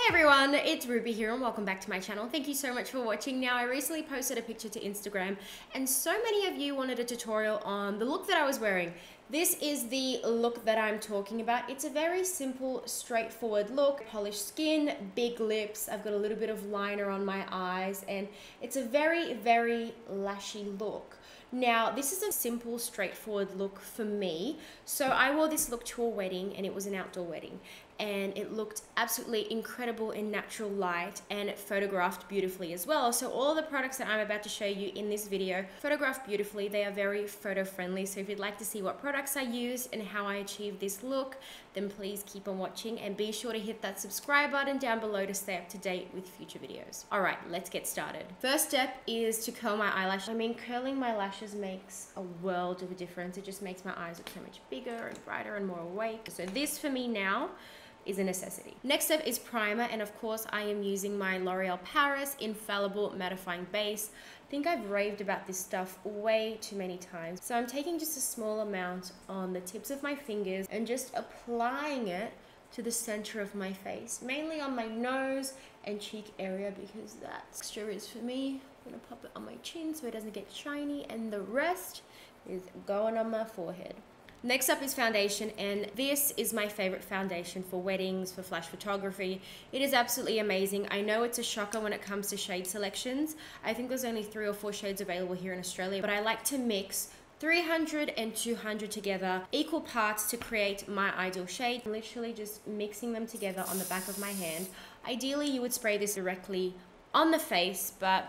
Everyone, it's Ruby here and welcome back to my channel. Thank you so much for watching. Now, I recently posted a picture to Instagram and so many of you wanted a tutorial on the look that I was wearing. This is the look that I'm talking about. It's a very simple, straightforward look. Polished skin, big lips. I've got a little bit of liner on my eyes and it's a very, very lashy look. Now, this is a simple, straightforward look for me. So I wore this look to a wedding and it was an outdoor wedding. And it looked absolutely incredible in natural light and it photographed beautifully as well. So all the products that I'm about to show you in this video photograph beautifully. They are very photo friendly. So if you'd like to see what products I use and how I achieve this look, then please keep on watching and be sure to hit that subscribe button down below to stay up to date with future videos. All right, let's get started. First step is to curl my eyelash. I mean, curling my lashes makes a world of a difference. It just makes my eyes look so much bigger and brighter and more awake. So this for me now is a necessity. Next up is primer, and of course I am using my L'Oreal Paris Infallible Mattifying Base. I think I've raved about this stuff way too many times. So I'm taking just a small amount on the tips of my fingers and just applying it to the center of my face, mainly on my nose and cheek area because that texture is for me. I'm gonna pop it on my chin so it doesn't get shiny, and the rest is going on my forehead. Next up is foundation, and this is my favorite foundation for weddings, for flash photography. It is absolutely amazing. I know it's a shocker when it comes to shade selections. I think there's only 3 or 4 shades available here in Australia, but I like to mix 300 and 200 together, equal parts to create my ideal shade. I'm literally just mixing them together on the back of my hand. Ideally, you would spray this directly on the face, but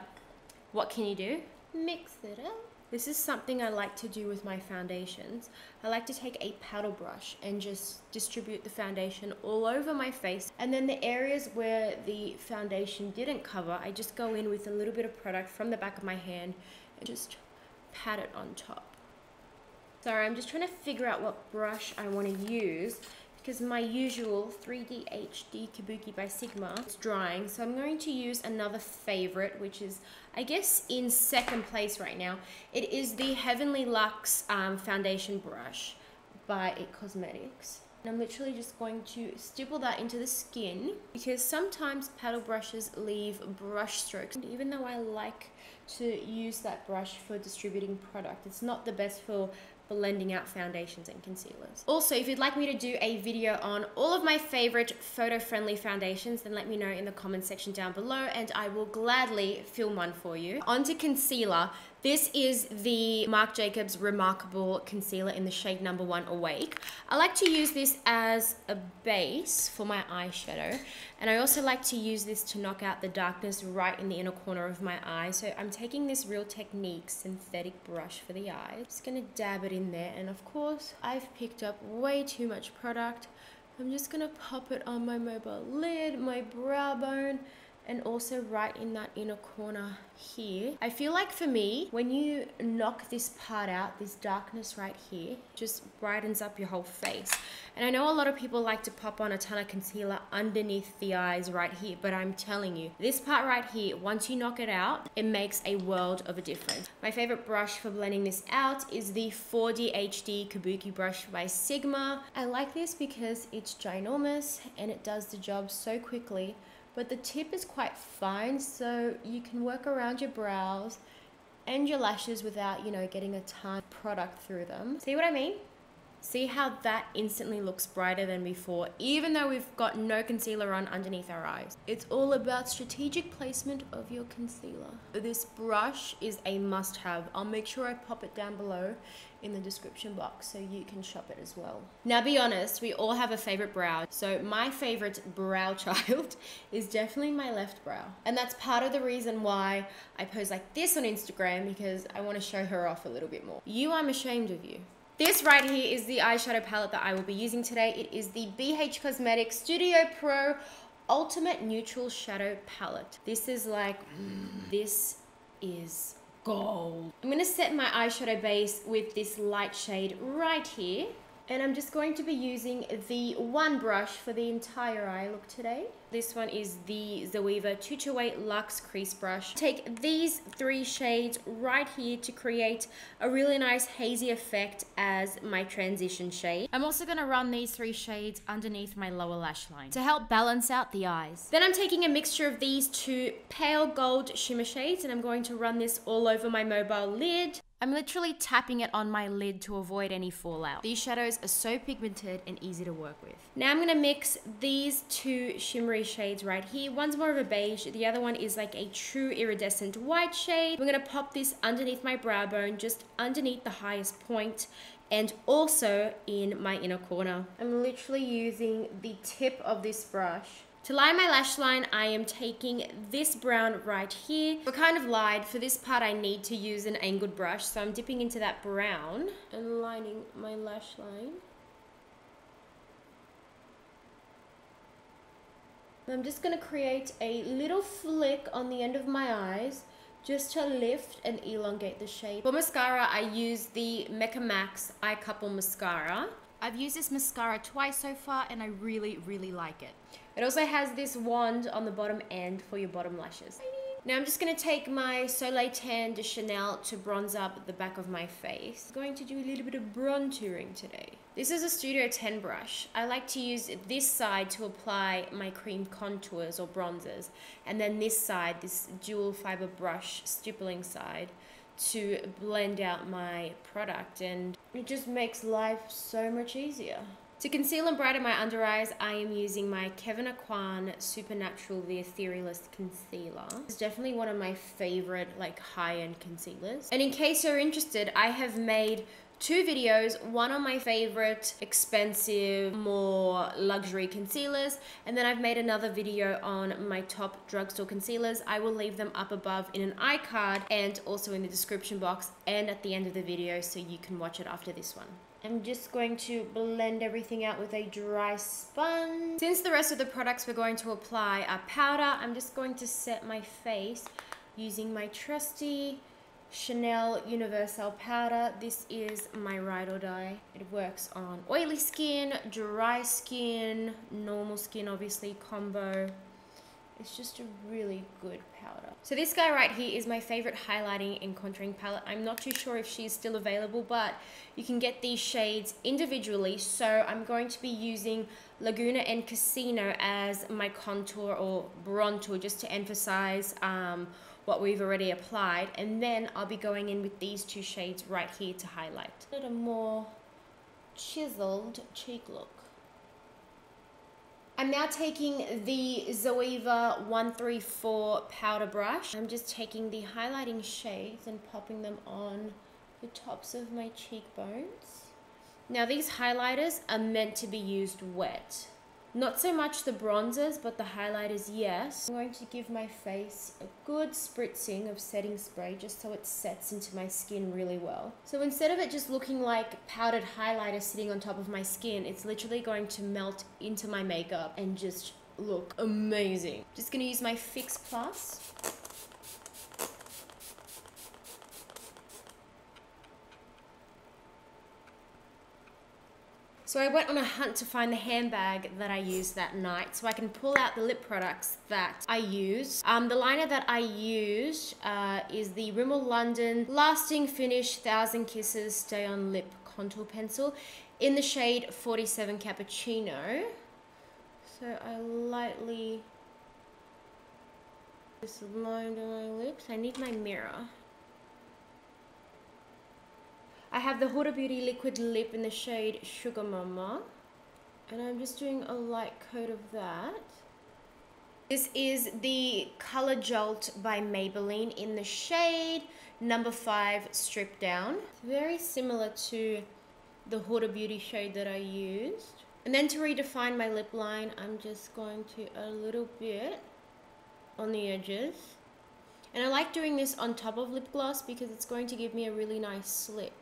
what can you do? Mix it up. This is something I like to do with my foundations. I like to take a paddle brush and just distribute the foundation all over my face. And then the areas where the foundation didn't cover, I just go in with a little bit of product from the back of my hand and just pat it on top. Sorry, I'm just trying to figure out what brush I want to use because my usual 3D HD Kabuki by Sigma is drying. So I'm going to use another favorite, which is, I guess, in second place right now. It is the Heavenly Luxe foundation brush by It Cosmetics. And I'm literally just going to stipple that into the skin because sometimes paddle brushes leave brush strokes. And even though I like to use that brush for distributing product, it's not the best for blending out foundations and concealers. Also, if you'd like me to do a video on all of my favorite photo-friendly foundations, then let me know in the comment section down below and I will gladly film one for you. On to concealer. This is the Marc Jacobs Remarkable Concealer in the shade number 1 Awake. I like to use this as a base for my eyeshadow, and I also like to use this to knock out the darkness right in the inner corner of my eye. So I'm taking this Real Techniques synthetic brush for the eye. Just gonna dab it in there, and of course I've picked up way too much product. I'm just gonna pop it on my mobile lid, my brow bone, and also right in that inner corner here. I feel like for me, when you knock this part out, this darkness right here, just brightens up your whole face. And I know a lot of people like to pop on a ton of concealer underneath the eyes right here, but I'm telling you, this part right here, once you knock it out, it makes a world of a difference. My favorite brush for blending this out is the 4D HD Kabuki brush by Sigma. I like this because it's ginormous and it does the job so quickly. But the tip is quite fine, so you can work around your brows and your lashes without, you know, getting a ton of product through them. See what I mean? See how that instantly looks brighter than before, even though we've got no concealer on underneath our eyes. It's all about strategic placement of your concealer. This brush is a must-have. I'll make sure I pop it down below in the description box so you can shop it as well. Now, be honest, we all have a favorite brow. So my favorite brow child is definitely my left brow. And that's part of the reason why I pose like this on Instagram, because I want to show her off a little bit more. I'm ashamed of you. This right here is the eyeshadow palette that I will be using today. It is the BH Cosmetics Studio Pro Ultimate Neutral Shadow Palette. This is like, this is gold. I'm gonna set my eyeshadow base with this light shade right here. And I'm just going to be using the one brush for the entire eye look today. This one is the Zoeva 228 Luxe Crease Brush. Take these 3 shades right here to create a really nice hazy effect as my transition shade. I'm also going to run these 3 shades underneath my lower lash line to help balance out the eyes. Then I'm taking a mixture of these 2 pale gold shimmer shades and I'm going to run this all over my mobile lid. I'm literally tapping it on my lid to avoid any fallout. These shadows are so pigmented and easy to work with. Now I'm going to mix these 2 shimmery shades right here. One's more of a beige, the other one is like a true iridescent white shade. I'm going to pop this underneath my brow bone, just underneath the highest point, and also in my inner corner. I'm literally using the tip of this brush. To line my lash line, I am taking this brown right here. I kind of lied. For this part, I need to use an angled brush. So I'm dipping into that brown and lining my lash line. I'm just going to create a little flick on the end of my eyes just to lift and elongate the shape. For mascara, I use the Mecca Max Eye Couple Mascara. I've used this mascara twice so far and I really, really like it. It also has this wand on the bottom end for your bottom lashes. Now I'm just going to take my Soleil Tan de Chanel to bronze up the back of my face. I'm going to do a little bit of bronzing today. This is a Studio 10 brush. I like to use this side to apply my cream contours or bronzers, and then this side, this dual fiber brush stippling side, to blend out my product, and it just makes life so much easier. To conceal and brighten my under eyes, I am using my Kevyn Accoin Supernatural the Etherialist Concealer. It's definitely one of my favorite like high-end concealers. And in case you're interested, I have made 2 videos, one on my favorite expensive, more luxury concealers, and then I've made another video on my top drugstore concealers. I will leave them up above in an iCard and also in the description box and at the end of the video so you can watch it after this one. I'm just going to blend everything out with a dry sponge. Since the rest of the products we're going to apply are powder, I'm just going to set my face using my trusty Chanel Universal powder. This is my ride or die. It works on oily skin, dry skin, normal skin, obviously, combo. It's just a really good powder. So this guy right here is my favorite highlighting and contouring palette. I'm not too sure if she's still available, but you can get these shades individually. So I'm going to be using Laguna and Casino as my contour or bronzer just to emphasize what we've already applied. And then I'll be going in with these 2 shades right here to highlight. A little more chiseled cheek look. I'm now taking the Zoeva 134 powder brush. I'm just taking the highlighting shades and popping them on the tops of my cheekbones. Now these highlighters are meant to be used wet. Not so much the bronzers, but the highlighters, yes. I'm going to give my face a good spritzing of setting spray just so it sets into my skin really well. So instead of it just looking like powdered highlighter sitting on top of my skin, it's literally going to melt into my makeup and just look amazing. Just gonna use my Fix Plus. So I went on a hunt to find the handbag that I used that night so I can pull out the lip products that I used. The liner that I used is the Rimmel London Lasting Finish 1000 Kisses Stay On Lip Contour Pencil in the shade 47 Cappuccino. So I lightly just lined on my lips. I need my mirror. I have the Huda Beauty Liquid Lip in the shade Sugar Mama. And I'm just doing a light coat of that. This is the color Jolt by Maybelline in the shade number 5 Strip Down. It's very similar to the Huda Beauty shade that I used. And then to redefine my lip line, I'm just going to a little bit on the edges. And I like doing this on top of lip gloss because it's going to give me a really nice slip.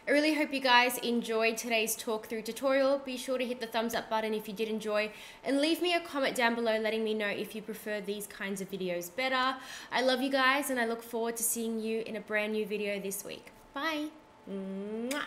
I really hope you guys enjoyed today's talk through tutorial. Be sure to hit the thumbs up button if you did enjoy, and leave me a comment down below letting me know if you prefer these kinds of videos better. I love you guys and I look forward to seeing you in a brand new video this week. Bye. Mwah.